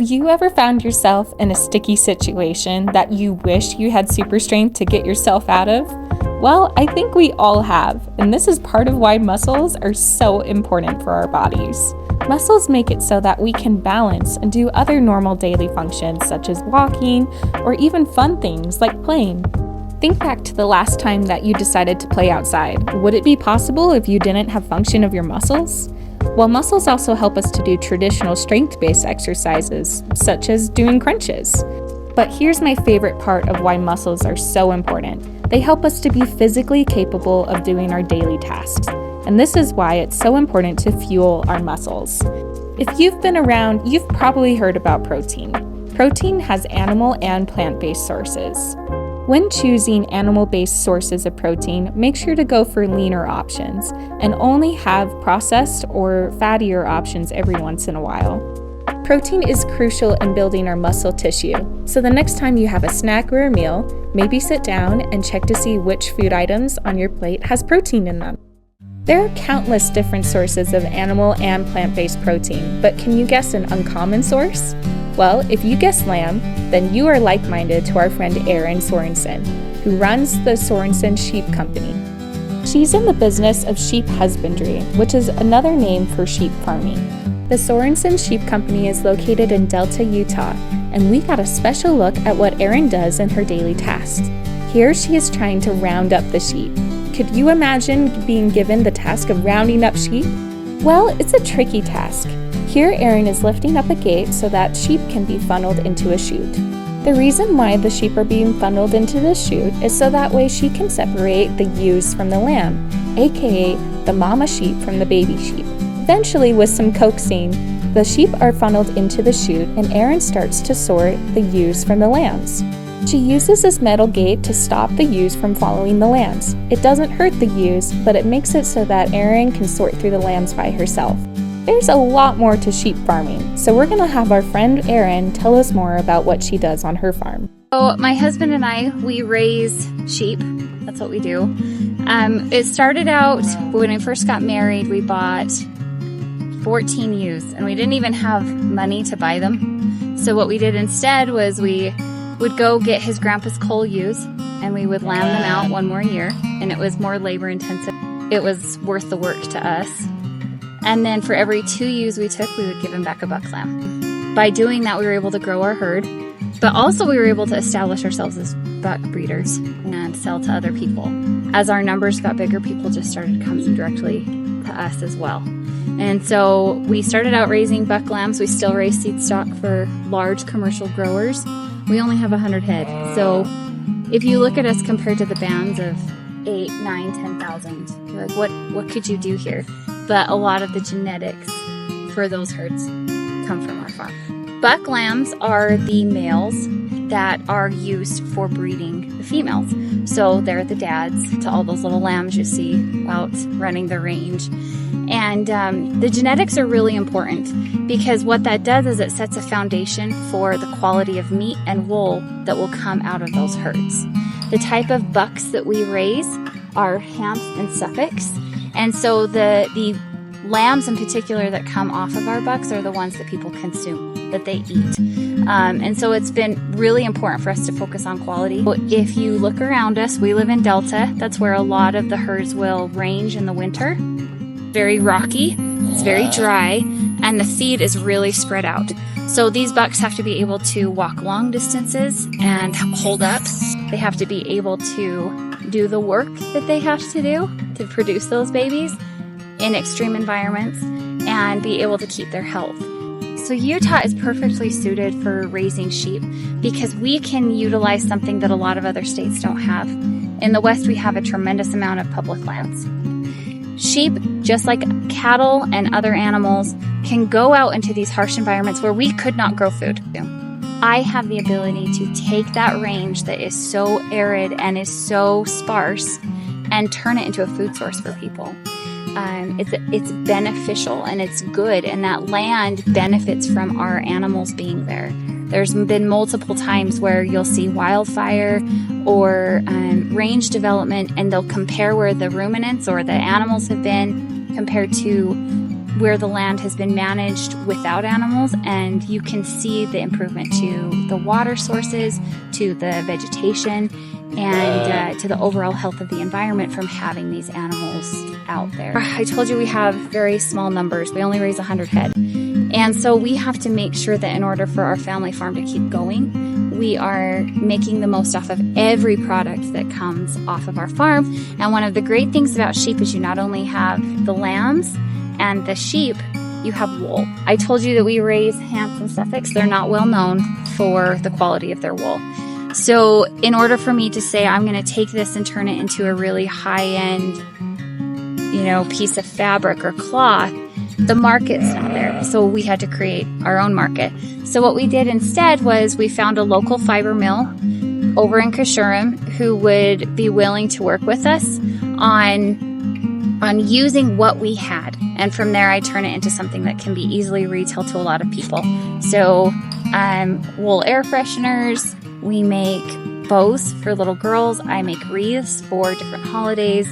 you ever found yourself in a sticky situation that you wish you had super strength to get yourself out of? Well, I think we all have, and this is part of why muscles are so important for our bodies. Muscles make it so that we can balance and do other normal daily functions such as walking or even fun things like playing. Think back to the last time that you decided to play outside. Would it be possible if you didn't have function of your muscles? Well, muscles also help us to do traditional strength-based exercises, such as doing crunches. But here's my favorite part of why muscles are so important. They help us to be physically capable of doing our daily tasks. And this is why it's so important to fuel our muscles. If you've been around, you've probably heard about protein. Protein has animal and plant-based sources. When choosing animal-based sources of protein, make sure to go for leaner options and only have processed or fattier options every once in a while. Protein is crucial in building our muscle tissue, so the next time you have a snack or a meal, maybe sit down and check to see which food items on your plate has protein in them. There are countless different sources of animal and plant-based protein, but can you guess an uncommon source? Well, if you guess lamb, then you are like-minded to our friend Erin Sorensen, who runs the Sorensen Sheep Company. She's in the business of sheep husbandry, which is another name for sheep farming. The Sorensen Sheep Company is located in Delta, Utah, and we got a special look at what Erin does in her daily tasks. Here she is trying to round up the sheep. Could you imagine being given the task of rounding up sheep? Well, it's a tricky task. Here Erin is lifting up a gate so that sheep can be funneled into a chute. The reason why the sheep are being funneled into the chute is so that way she can separate the ewes from the lamb, aka the mama sheep from the baby sheep. Eventually, with some coaxing, the sheep are funneled into the chute and Erin starts to sort the ewes from the lambs. She uses this metal gate to stop the ewes from following the lambs. It doesn't hurt the ewes, but it makes it so that Erin can sort through the lambs by herself. There's a lot more to sheep farming, so we're going to have our friend Erin tell us more about what she does on her farm. So my husband and I, we raise sheep. That's what we do. It started out when we first got married, we bought 14 ewes, and we didn't even have money to buy them. So what we did instead was we would go get his grandpa's coal ewes, and we would lamb them out one more year, and it was more labor intensive. It was worth the work to us. And then for every 2 ewes we took, we would give him back a buck lamb. By doing that, we were able to grow our herd, but also we were able to establish ourselves as buck breeders and sell to other people. As our numbers got bigger, people just started coming directly to us as well. And so we started out raising buck lambs. We still raise seed stock for large commercial growers. We only have 100 head. So if you look at us compared to the bands of 8, 9, 10,000, you're like, what could you do here? But a lot of the genetics for those herds come from our farm. Buck lambs are the males that are used for breeding the females. So they're the dads to all those little lambs you see out running the range. And the genetics are really important because what that does is it sets a foundation for the quality of meat and wool that will come out of those herds. The type of bucks that we raise are Hamps and Suffolks. And so the lambs in particular that come off of our bucks are the ones that people consume, that they eat. And so it's been really important for us to focus on quality. If you look around us, we live in Delta. That's where a lot of the herds will range in the winter. Very rocky, it's very dry, and the feed is really spread out. So these bucks have to be able to walk long distances and hold up. They have to be able to do the work that they have to do to produce those babies in extreme environments and be able to keep their health. So Utah is perfectly suited for raising sheep because we can utilize something that a lot of other states don't have. In the West, we have a tremendous amount of public lands. Sheep, just like cattle and other animals, can go out into these harsh environments where we could not grow food. I have the ability to take that range that is so arid and is so sparse and turn it into a food source for people. It's beneficial and it's good, and that land benefits from our animals being there. There's been multiple times where you'll see wildfire or range development, and they'll compare where the ruminants or the animals have been compared to where the land has been managed without animals, and you can see the improvement to the water sources, to the vegetation, and to the overall health of the environment from having these animals out there. I told you we have very small numbers. We only raise 100 head. And so we have to make sure that in order for our family farm to keep going, we are making the most off of every product that comes off of our farm. And one of the great things about sheep is you not only have the lambs and the sheep, you have wool. I told you that we raise Hants and Suffolks. They're not well known for the quality of their wool. So in order for me to say I'm going to take this and turn it into a really high-end, piece of fabric or cloth, the market's not there. So we had to create our own market. So what we did instead was we found a local fiber mill over in Kashurim who would be willing to work with us on using what we had. And from there, I turn it into something that can be easily retailed to a lot of people. So wool air fresheners. We make bows for little girls. I make wreaths for different holidays.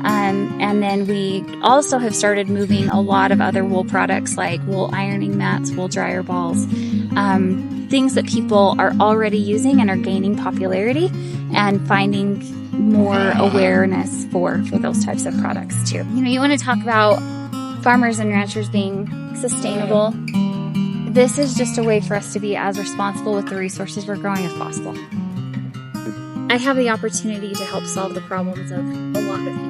And then we also have started moving a lot of other wool products like wool ironing mats, wool dryer balls, things that people are already using and are gaining popularity and finding more awareness for those types of products too. You want to talk about farmers and ranchers being sustainable. This is just a way for us to be as responsible with the resources we're growing as possible. I have the opportunity to help solve the problems of a lot of people.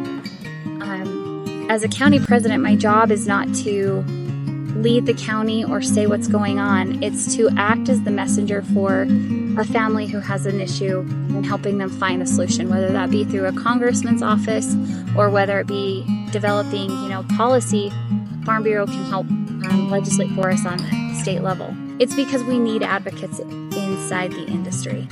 As a county president, my job is not to lead the county or say what's going on. It's to act as the messenger for a family who has an issue and helping them find a solution, whether that be through a congressman's office or whether it be developing, policy. Farm Bureau can help legislate for us on the state level. It's because we need advocates inside the industry.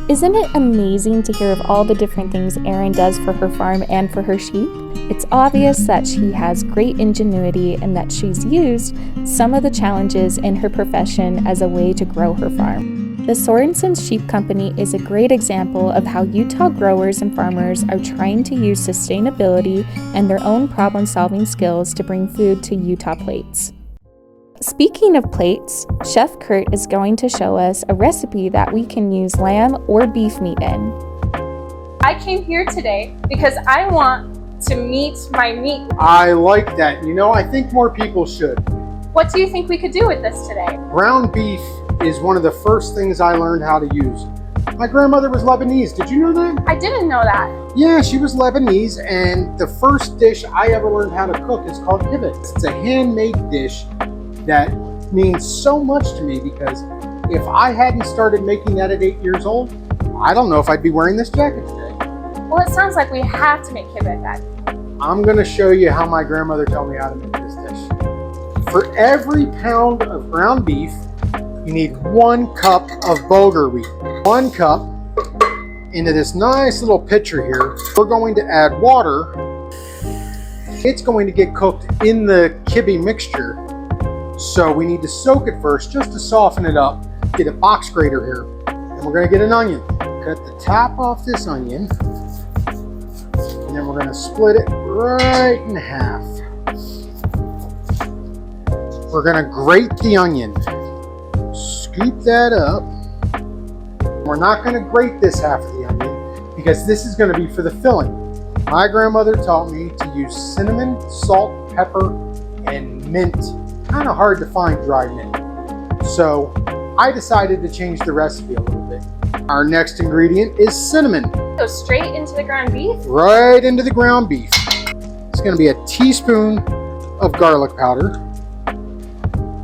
Isn't it amazing to hear of all the different things Erin does for her farm and for her sheep? It's obvious that she has great ingenuity and that she's used some of the challenges in her profession as a way to grow her farm. The Sorensen's Sheep Company is a great example of how Utah growers and farmers are trying to use sustainability and their own problem-solving skills to bring food to Utah plates. Speaking of plates, Chef Kurt is going to show us a recipe that we can use lamb or beef meat in. I came here today because I want to meet my meat. I like that. I think more people should. What do you think we could do with this today? Ground beef is one of the first things I learned how to use. My grandmother was Lebanese. Did you know that? I didn't know that. Yeah, she was Lebanese, and the first dish I ever learned how to cook is called Kibbeh. It's a handmade dish that means so much to me because if I hadn't started making that at 8 years old, I don't know if I'd be wearing this jacket today. Well, it sounds like we have to make kibbeh, Dad. I'm going to show you how my grandmother taught me how to make this dish. For every pound of ground beef, you need 1 cup of Bulghur Wheat. 1 cup into this nice little pitcher here. We're going to add water. It's going to get cooked in the Kibbeh mixture. So we need to soak it first just to soften it up. Get a box grater here. And we're going to get an onion. Cut the top off this onion. And then we're going to split it right in half. We're going to grate the onion. Scoop that up. We're not going to grate this half of the onion because this is going to be for the filling. My grandmother taught me to use cinnamon, salt, pepper, and mint. Kind of hard to find dry mint. So I decided to change the recipe a little bit. Our next ingredient is cinnamon. Go straight into the ground beef? Right into the ground beef. It's going to be a teaspoon of garlic powder.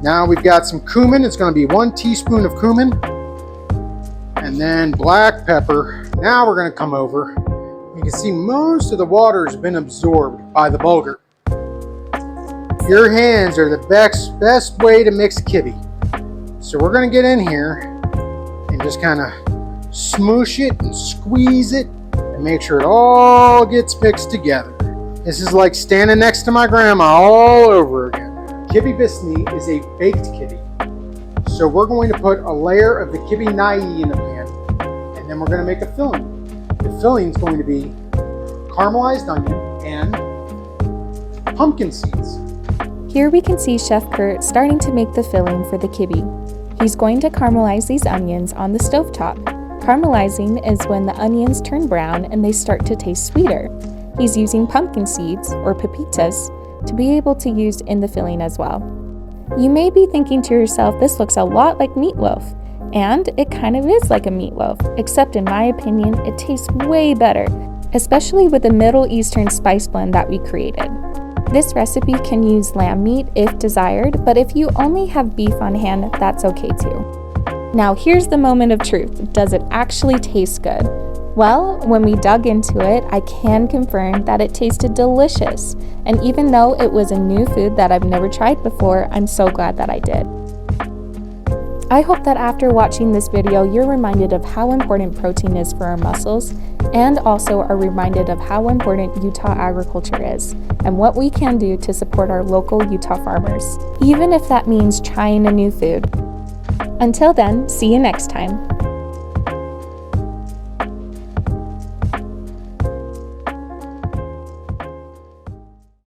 Now we've got some cumin. It's going to be 1 teaspoon of cumin. And then black pepper. Now we're going to come over. You can see most of the water has been absorbed by the bulgur. Your hands are the best way to mix kibbeh. So we're going to get in here and just kind of smoosh it and squeeze it and make sure it all gets mixed together. This is like standing next to my grandma all over again. Kibbeh bisni is a baked kibbeh. So we're going to put a layer of the kibbeh nai in a pan, and then we're going to make a filling. The filling is going to be caramelized onion and pumpkin seeds. Here we can see Chef Kurt starting to make the filling for the kibbeh. He's going to caramelize these onions on the stovetop. Caramelizing is when the onions turn brown and they start to taste sweeter. He's using pumpkin seeds, or pepitas, to be able to use in the filling as well. You may be thinking to yourself, this looks a lot like meatloaf. And it kind of is like a meatloaf, except in my opinion, it tastes way better, especially with the Middle Eastern spice blend that we created. This recipe can use lamb meat if desired, but if you only have beef on hand, that's okay too. Now here's the moment of truth. Does it actually taste good? Well, when we dug into it, I can confirm that it tasted delicious. And even though it was a new food that I've never tried before, I'm so glad that I did. I hope that after watching this video, you're reminded of how important protein is for our muscles, and also are reminded of how important Utah agriculture is, and what we can do to support our local Utah farmers, even if that means trying a new food. Until then, see you next time.